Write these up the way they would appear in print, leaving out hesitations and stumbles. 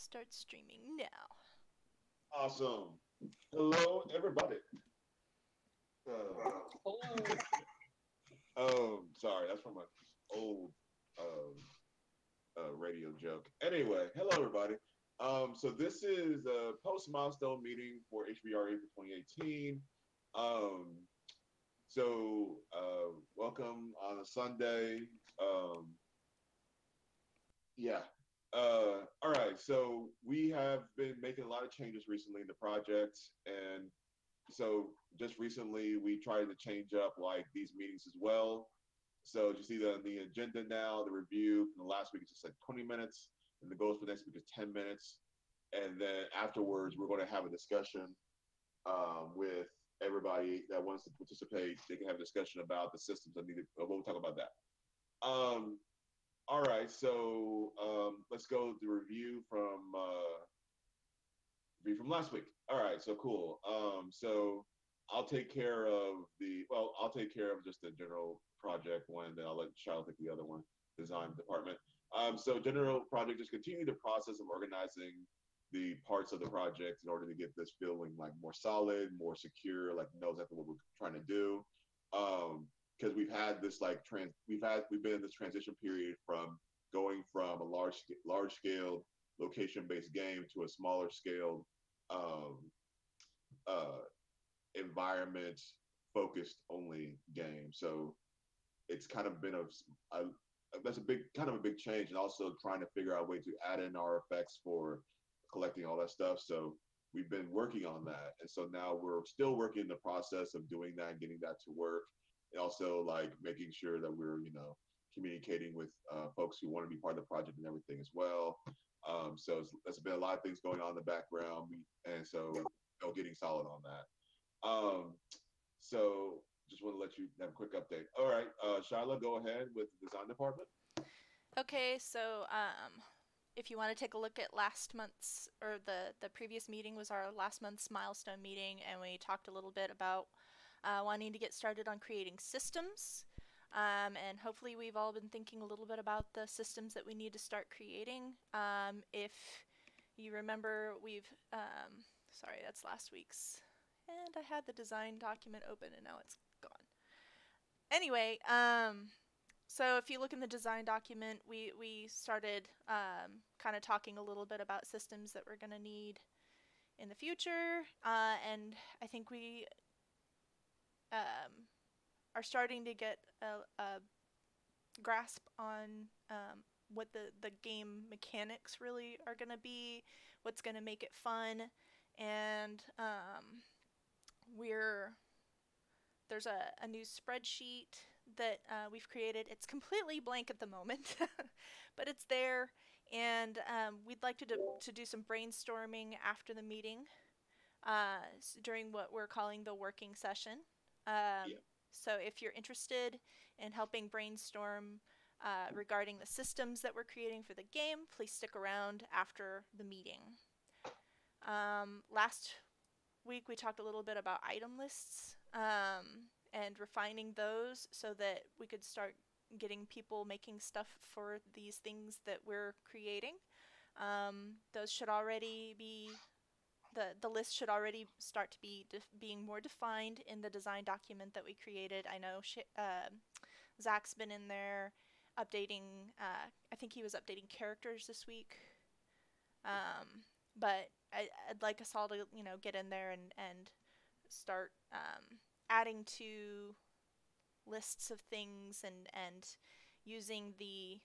start streaming now. Awesome. Hello, everybody. Sorry, that's from an old radio joke. Anyway, hello, everybody. So this is a post milestone meeting for HBRE for 2018. Um, welcome on a Sunday. Um, yeah. All right. So we have been making a lot of changes recently in the project, and so just recently we tried to change up like these meetings as well. So you see the agenda now, the review from the last week is just like 20 minutes, and the goals for next week is 10 minutes, and then afterwards we're going to have a discussion with everybody that wants to participate. They can have a discussion about the systems that needed. We'll talk about that. Um, all right, so let's go to review from last week. All right, so cool. So I'll take care of just the general project one, then I'll let Charlotte take the other one, design department. So general project, just continue the process of organizing the parts of the project in order to get this feeling like more solid, more secure, like know exactly what we're trying to do. Because we've been in this transition period from going from a large scale location based game to a smaller scale um, uh, environment focused only game. So it's kind of been a that's a big change, and also trying to figure out a way to add in our effects for collecting all that stuff. So we've been working on that, and so now we're still working in the process of doing that and getting that to work, and also like making sure that we're communicating with folks who want to be part of the project and everything as well. So there's been a lot of things going on in the background, and so getting solid on that. Um, so just want to let you have a quick update. All right, Shyla, go ahead with the design department. Okay, so if you want to take a look at last month's, or the previous meeting was our last month's milestone meeting, and we talked a little bit about wanting to get started on creating systems. And hopefully we've all been thinking a little bit about the systems that we need to start creating. If you remember, sorry, that's last week's. And I had the design document open and now it's gone. Anyway, so if you look in the design document, we started kind of talking a little bit about systems that we're going to need in the future. And I think we are starting to get a grasp on what the game mechanics really are going to be, what's going to make it fun, and there's a new spreadsheet that we've created. It's completely blank at the moment, but it's there, and we'd like to do some brainstorming after the meeting during what we're calling the working session. Yeah. So if you're interested in helping brainstorm regarding the systems that we're creating for the game, please stick around after the meeting. Last week we talked a little bit about item lists and refining those so that we could start getting people making stuff for these things that we're creating. Those should already be the list should already start to be being more defined in the design document that we created. I know Zach's been in there updating. I think he was updating characters this week. But I'd like us all to get in there and start adding to lists of things and using the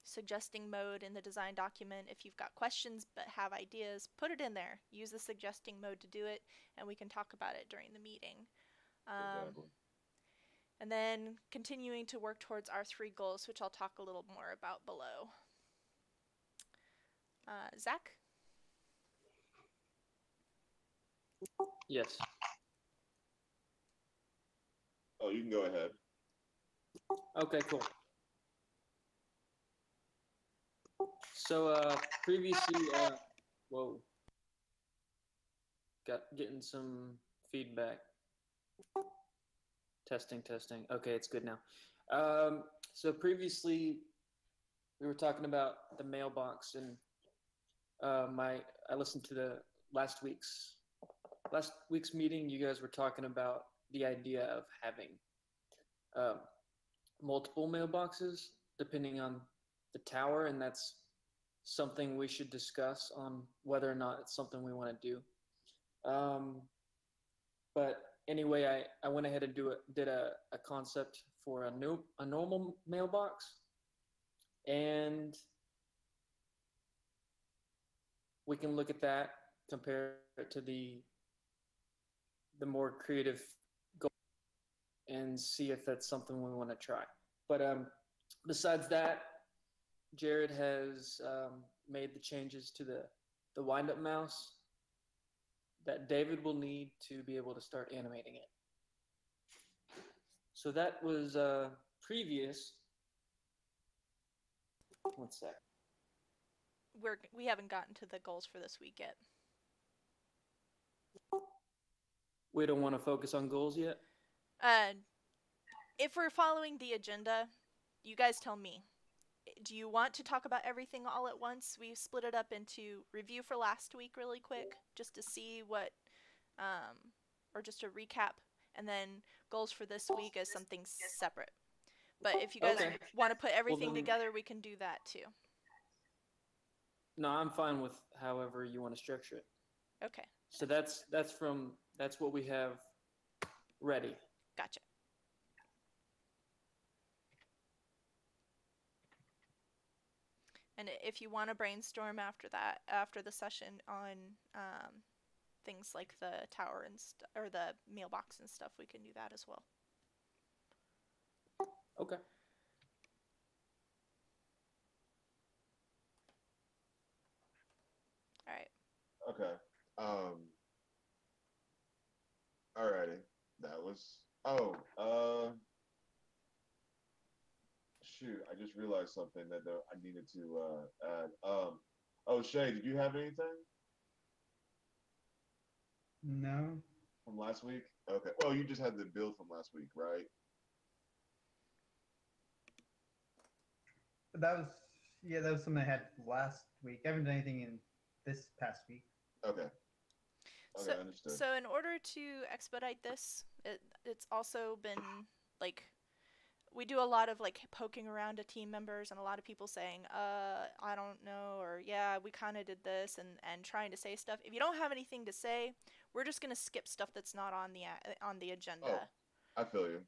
suggesting mode in the design document. If you've got questions but have ideas, put it in there. Use the suggesting mode to do it, and we can talk about it during the meeting. Exactly. And then continuing to work towards our 3 goals, which I'll talk a little more about below. Zach? Yes. Oh, you can go ahead. Okay, cool. So previously, whoa, getting some feedback. Testing. Okay, it's good now. So previously, we were talking about the mailbox and My I listened to the last week's last week's meeting. You guys were talking about the idea of having um, multiple mailboxes depending on the tower, and that's something we should discuss on whether or not it's something we want to do. But anyway, I went ahead and did a concept for a normal mailbox, and we can look at that, compare it to the more creative goal, and see if that's something we want to try. But besides that, Jared has made the changes to the wind up mouse that David will need to be able to start animating it. So that was previous. One sec. We haven't gotten to the goals for this week yet. We don't want to focus on goals yet. If we're following the agenda, you guys tell me. Do you want to talk about everything all at once? We split it up into review for last week really quick, just to see what, or just a recap, and then goals for this week as something separate. But if you guys want to put everything together, we can do that too. No, I'm fine with however you want to structure it. Okay. So that's what we have ready. Gotcha. And if you want to brainstorm after that, after the session on things like the tower and or the mailbox and stuff, we can do that as well. Okay. All right. Okay. Alrighty. That was. Oh. Shoot. I just realized something that I needed to add. Oh, Shay, did you have anything No. from last week? Okay. Well, you just had the build from last week, right? That was something I had last week. I haven't done anything in this past week. Okay. Okay, So, understood. so in order to expedite this, it's also been like we do a lot of like poking around to team members and a lot of people saying, I don't know, or yeah, we kind of did this, and trying to say stuff. If you don't have anything to say, we're just gonna skip stuff that's not on the agenda. Oh, I feel you.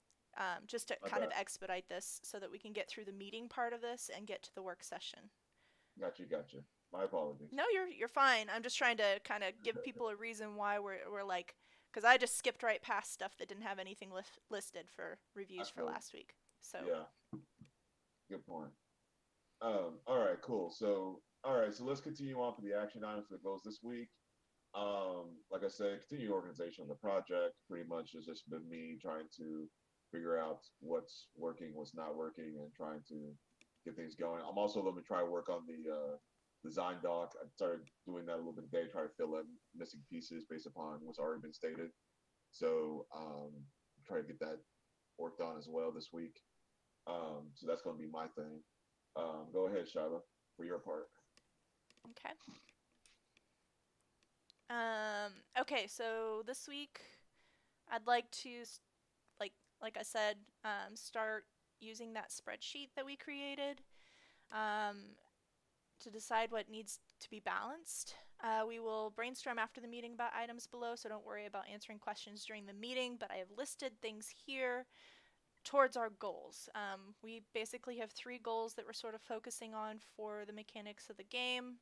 Just to kind of expedite this so that we can get through the meeting part of this and get to the work session. Gotcha. My apologies. No, you're fine. I'm just trying to kind of give people a reason why we're like, because I just skipped right past stuff that didn't have anything listed for reviews for last week. So yeah, good point. All right, cool. So let's continue on for the action items that goes this week. Like I said, continue organization of the project. Pretty much has just been me trying to figure out what's working, what's not working, and trying to get things going. I'm also going to try to work on the design doc. I started doing that a little bit today, try to fill in missing pieces based upon what's already been stated. So try to get that worked on as well this week. So that's going to be my thing. Go ahead, Shyla, for your part. Okay. Okay, so this week I'd like to, like I said, start using that spreadsheet that we created to decide what needs to be balanced. We will brainstorm after the meeting about items below, so don't worry about answering questions during the meeting, but I have listed things here towards our goals. We basically have 3 goals that we're sort of focusing on for the mechanics of the game.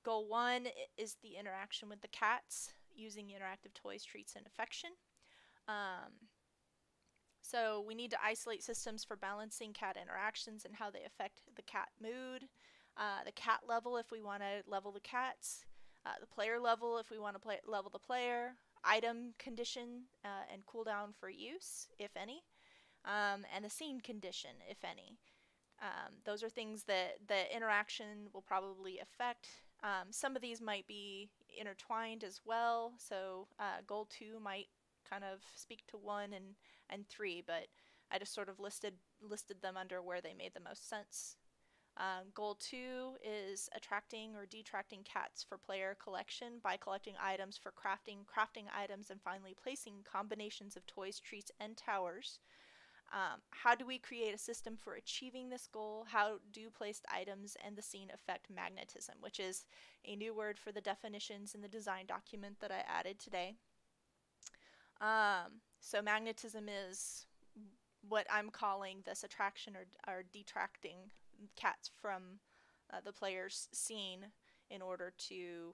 Goal 1 is the interaction with the cats using interactive toys, treats, and affection. So we need to isolate systems for balancing cat interactions and how they affect the cat mood. The cat level if we want to level the cats. The player level if we want to level the player. Item condition and cooldown for use, if any. And the scene condition, if any. Those are things that the interaction will probably affect. Some of these might be intertwined as well, so goal 2 might kind of speak to 1 and 3, but I just sort of listed them under where they made the most sense. Goal 2 is attracting or detracting cats for player collection by collecting items for crafting items, and finally placing combinations of toys, treats, and towers. How do we create a system for achieving this goal? How do placed items and the scene affect magnetism, which is a new word for the definitions in the design document that I added today. So magnetism is what I'm calling this attraction or detracting cats from the player's scene in order to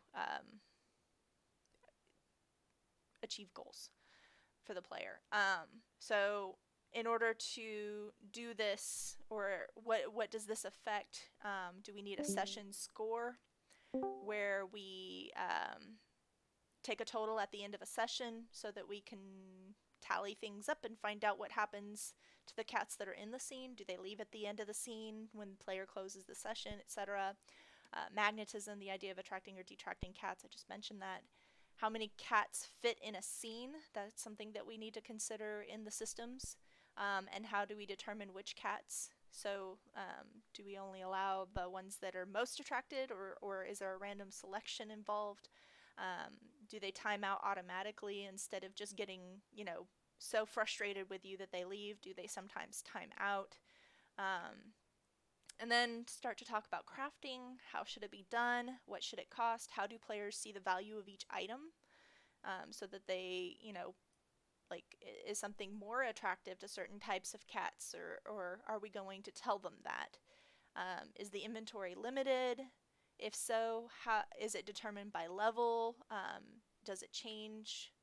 achieve goals for the player. So in order to do this, or what does this affect? Do we need a session score where we take a total at the end of a session so that we can tally things up and find out what happens to the cats that are in the scene? Do they leave at the end of the scene when the player closes the session, etc.? Magnetism, the idea of attracting or detracting cats, I just mentioned that. How many cats fit in a scene? That's something that we need to consider in the systems. And how do we determine which cats? So do we only allow the ones that are most attracted, or is there a random selection involved? Do they time out automatically instead of just getting, so frustrated with you that they leave? Do they sometimes time out? And then start to talk about crafting. How should it be done? What should it cost? How do players see the value of each item so that they, like, is something more attractive to certain types of cats, or are we going to tell them that? Is the inventory limited? If so, how is it determined by level? Does it change?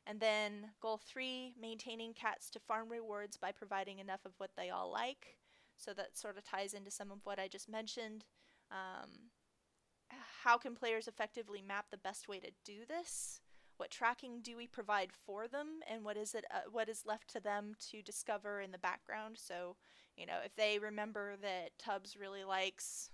And then goal 3, maintaining cats to farm rewards by providing enough of what they all like. So that sort of ties into some of what I just mentioned. How can players effectively map the best way to do this? What tracking do we provide for them, and what is left to them to discover in the background? So, if they remember that Tubbs really likes,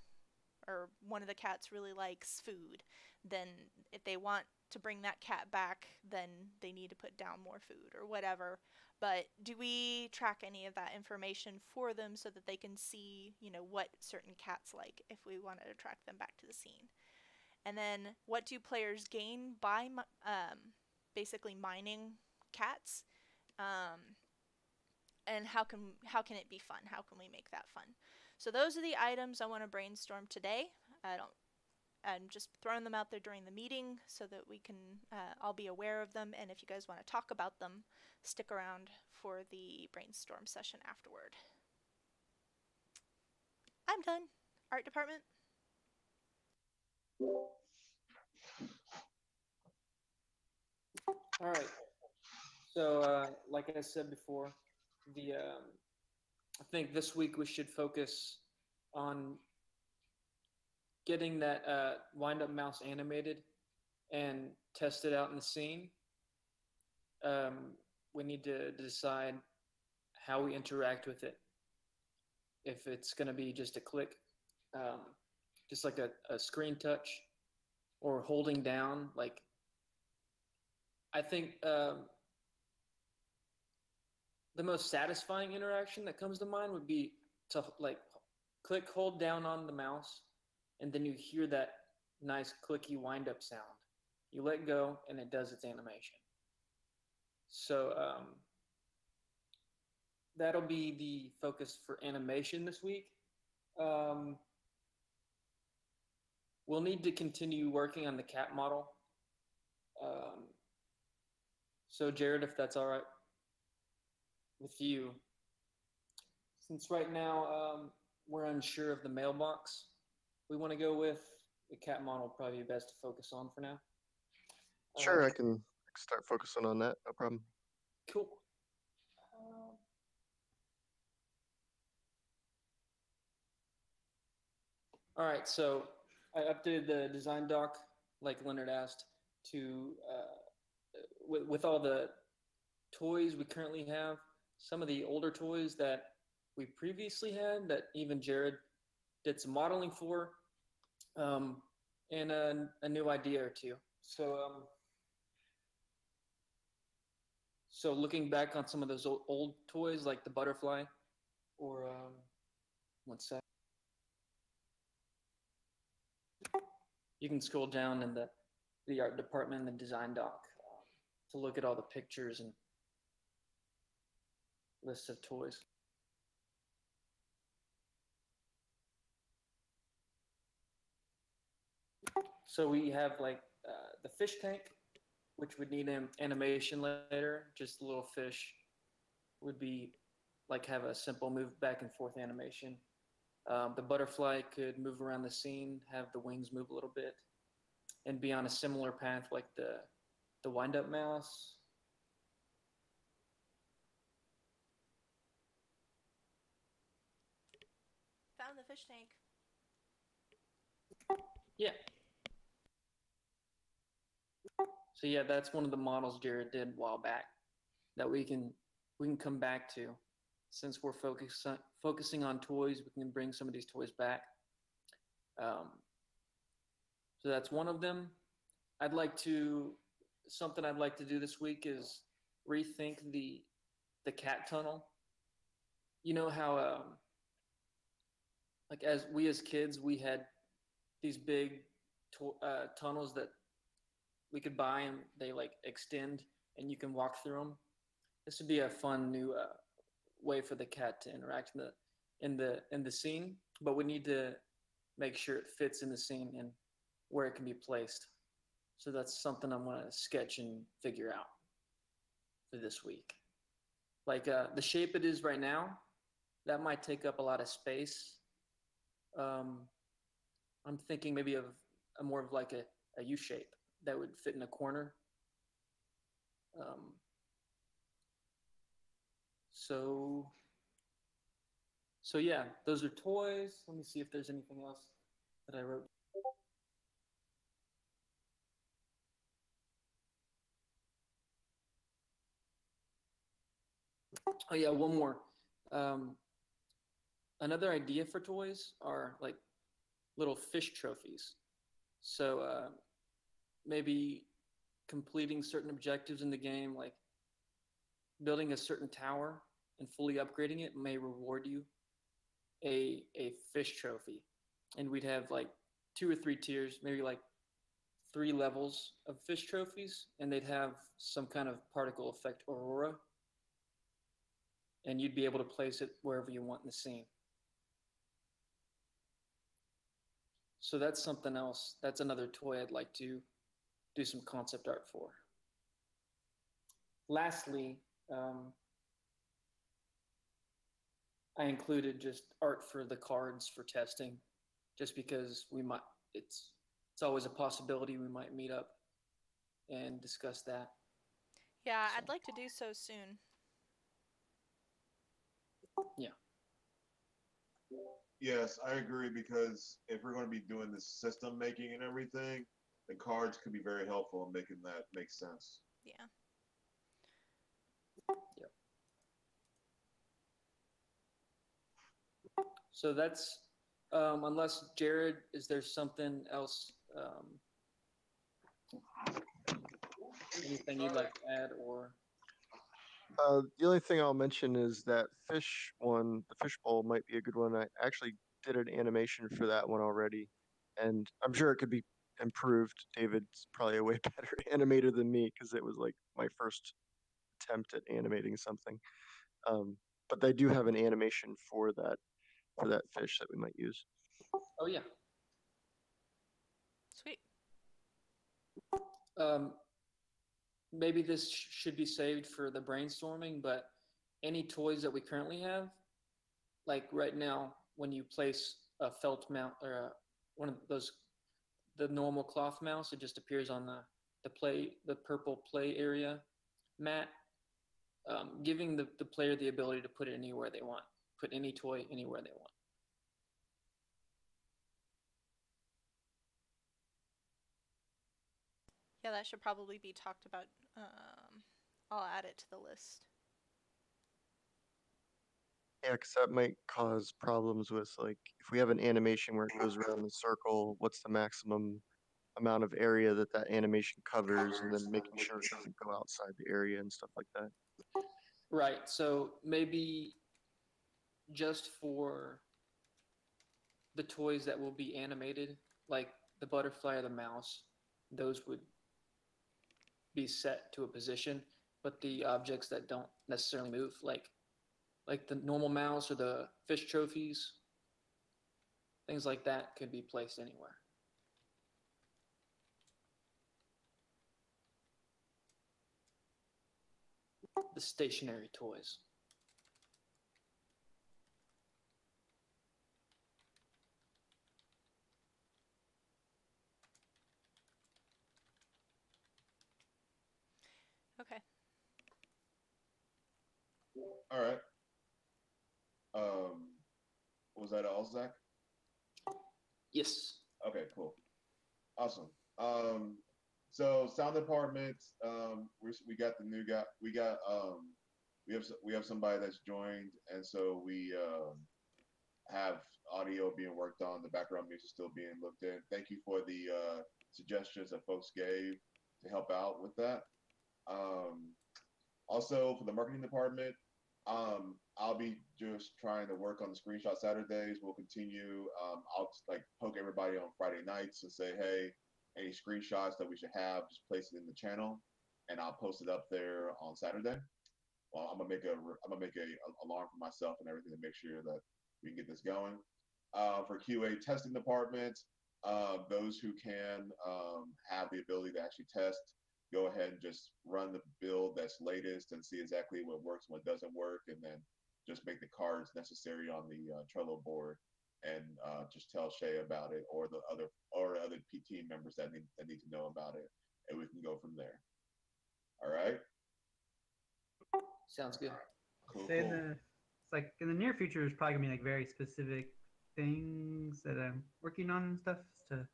or one of the cats really likes food, then if they want to bring that cat back, then they need to put down more food or whatever. But do we track any of that information for them so that they can see, what certain cats like if we want to attract them back to the scene? And then what do players gain by basically mining cats? And how can it be fun? How can we make that fun? So those are the items I want to brainstorm today. I'm just throwing them out there during the meeting so that we can all be aware of them. And if you guys want to talk about them, stick around for the brainstorm session afterward. I'm done. Art department. All right. So, like I said before, I think this week we should focus on getting that wind-up mouse animated and tested out in the scene. We need to decide how we interact with it. If it's going to be just a click, just like a screen touch, or holding down. Like, I think the most satisfying interaction that comes to mind would be to like click, hold down on the mouse, and then you hear that nice clicky wind up sound. You let go and it does its animation. So that'll be the focus for animation this week. We'll need to continue working on the cat model. So Jared, if that's all right with you, since right now we're unsure of the mailbox we want to go with, the cat model will probably be best to focus on for now. Sure, I can start focusing on that. No problem. Cool. All right, so I updated the design doc, like Leonard asked, to with all the toys we currently have, some of the older toys that we previously had that even Jared did some modeling for, and a new idea or two. So looking back on some of those old toys like the butterfly, or one sec. you can scroll down in the art department and the design doc to look at all the pictures and lists of toys. So we have like the fish tank, which would need an animation later. Just a little fish would be like have a simple move back and forth animation. The butterfly could move around the scene, have the wings move a little bit, and be on a similar path like the wind up mouse. Found the fish tank. Yeah. So yeah, that's one of the models Jared did a while back that we can come back to. Since we're focusing on toys, we can bring some of these toys back. So that's one of them. Something I'd like to do this week is rethink the cat tunnel. You know how like as kids we had these big tunnels that we could buy and they like extend and you can walk through them. This would be a fun new way for the cat to interact in the scene, but we need to make sure it fits in the scene and where it can be placed. So that's something I'm gonna sketch and figure out for this week. Like the shape it is right now, that might take up a lot of space. I'm thinking maybe of a more of like a U shape that would fit in a corner. So yeah, those are toys. Let me see if there's anything else that I wrote. Oh yeah, one more. Um, Another idea for toys are like little fish trophies. So maybe completing certain objectives in the game, like building a certain tower and fully upgrading it may reward you a fish trophy. And we'd have like 2 or 3 tiers, maybe like 3 levels of fish trophies, and they'd have some kind of particle effect aurora, and you'd be able to place it wherever you want in the scene. So that's something else. That's another toy I'd like to do some concept art for. Lastly, I included just art for the cards for testing, just because it's always a possibility we might meet up and discuss that. Yeah, So, I'd like to do so soon. yeah. Yes, I agree because if we're going to be doing this system making and everything, the cards could be very helpful in making that make sense. Yeah. Yep. So that's unless Jared, is there something else? Anything you'd like to add or? The only thing I'll mention is that fish one, the fish bowl might be a good one. I actually did an animation for that one already, and I'm sure it could be improved. David's probably a way better animator than me because it was like my first attempt at animating something. But they do have an animation for that fish that we might use. Oh yeah. Sweet. Um, Maybe this should be saved for the brainstorming, but any toys that we currently have, like right now, when you place a felt mount or one of those, the normal cloth mouse, it just appears on the purple play area mat, giving the player the ability to put it anywhere they want, put any toy anywhere they want. Yeah, that should probably be talked about. I'll add it to the list. Yeah, because that might cause problems with like if we have an animation where it goes around the circle, what's the maximum amount of area that that animation covers, and then making sure it doesn't go outside the area and stuff like that. Right. So maybe just for the toys that will be animated, like the butterfly or the mouse, those would be set to a position, but the objects that don't necessarily move, like the normal mouse or the fish trophies, things like that could be placed anywhere. The stationary toys. Okay. All right. Was that all, Zach? Yes. Okay, cool. Awesome. So sound department, we got the new guy. We have somebody that's joined, and so we have audio being worked on. The background music is still being looked in. Thank you for the suggestions that folks gave to help out with that. Also, for the marketing department, I'll be just trying to work on the screenshot Saturdays. We'll continue. I'll just, like, poke everybody on Friday nights and say, hey, any screenshots that we should have, just place it in the channel, and I'll post it up there on Saturday. Well, I'm gonna make a alarm for myself and everything to make sure that we can get this going. For QA testing department, those who can have the ability to actually test, go ahead and just run the build that's latest and see exactly what works and what doesn't work, and then just make the cards necessary on the Trello board, and just tell Shay about it, or the other team members that need to know about it, and we can go from there. All right. Sounds good. Cool. Say Cool. it's like in the near future, there's probably gonna be like very specific things that I'm working on and stuff to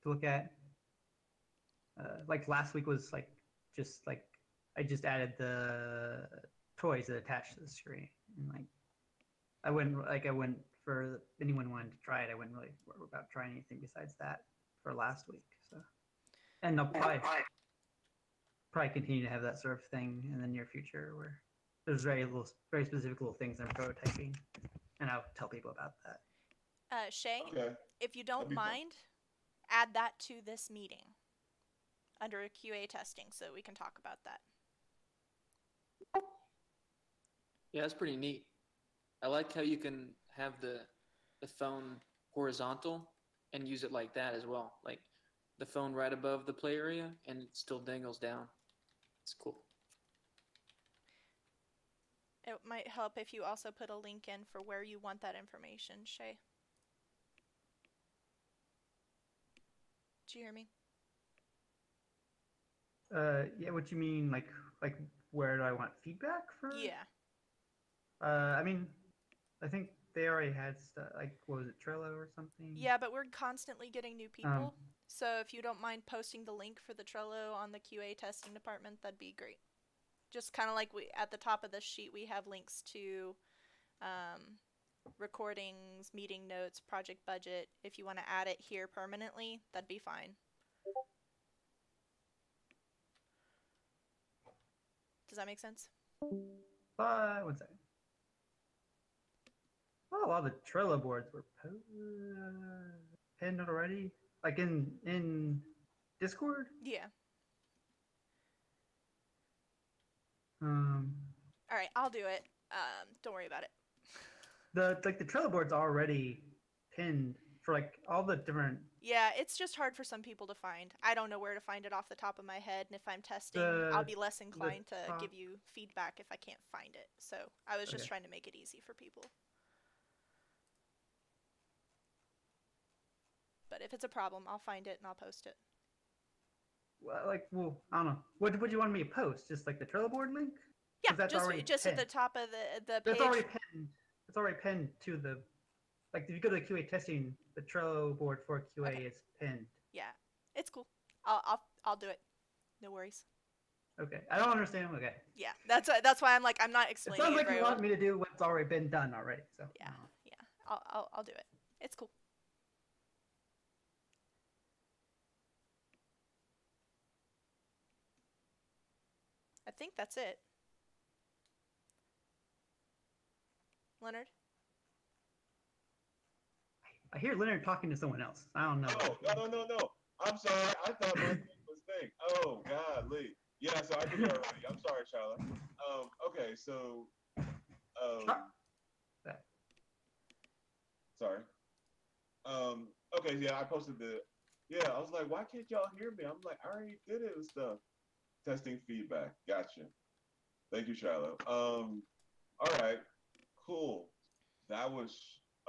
look at. Like last week was like just like I just added the toys that attach to the screen, and like I wouldn't for anyone wanting to try it. I wouldn't really worry about trying anything besides that for last week. So, and I'll probably continue to have that sort of thing in the near future where there's very specific little things I'm prototyping, and I'll tell people about that. Shay, Okay. if you don't That'd be fun. mind, add that to this meeting under QA testing so we can talk about that. Yeah, that's pretty neat. I like how you can have the phone horizontal and use it like that as well. Like the phone right above the play area, and it still dangles down. It's cool. It might help if you also put a link in for where you want that information, Shay. Did you hear me? Yeah, what you mean, like where do I want feedback for? Yeah. I mean, I think they already had stuff. Like, what was it, Trello or something? Yeah, but we're constantly getting new people. So if you don't mind posting the link for the Trello on the QA testing department, that'd be great. Just kind of like at the top of the sheet, we have links to recordings, meeting notes, project budget. If you want to add it here permanently, that'd be fine. Does that make sense? One second. Oh, a lot of the Trello boards were pinned already, like in Discord. Yeah. All right, I'll do it. Don't worry about it. The Trello board's already pinned for like all the different. Yeah, it's just hard for some people to find. I don't know where to find it off the top of my head, and if I'm testing, I'll be less inclined to give you feedback if I can't find it. So I was just trying to make it easy for people. But if it's a problem, I'll find it and I'll post it. Well, I don't know. What would you want me to post? Just like the Trello board link? Yeah, just at the top of the page. That's already pinned. It's already pinned to the. Like if you go to the QA testing, the Trello board for QA is pinned. Yeah, it's cool. I'll do it. No worries. Okay, I don't understand. Okay. Yeah, that's why I'm like I'm not explaining. It sounds like you want me to do what's already been done already. So yeah, I'll do it. It's cool. I think that's it. Leonard? I hear Leonard talking to someone else. I don't know. No. I'm sorry. I thought my thing was thing. Oh, golly. Yeah, so I did it already. I'm sorry, Charlotte. Okay, so, That. sorry. Okay, yeah, I posted yeah, I was like, why can't y'all hear me? I'm like, I already did it and stuff. Testing feedback. Gotcha. Thank you, Shiloh. All right, cool. That was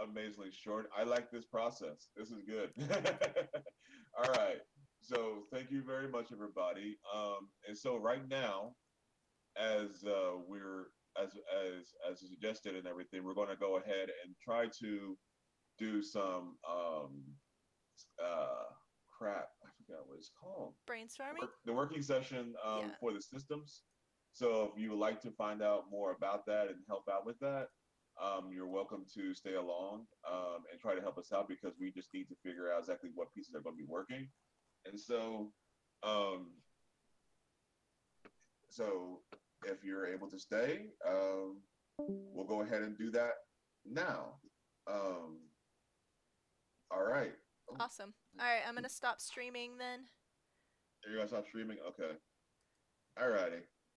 amazingly short. I like this process. This is good. All right. So thank you very much, everybody. And so right now, as we're as suggested and everything, we're going to go ahead and try to do some uh crap. I forgot what it's called. Brainstorming? The working session Yeah. for the systems. So if you would like to find out more about that and help out with that, you're welcome to stay along and try to help us out because we just need to figure out exactly what pieces are going to be working. And um, so if you're able to stay, we'll go ahead and do that now. Um, all right. Oh, Awesome. All right, I'm gonna stop streaming then. are you guys stop streaming? Okay. All righty.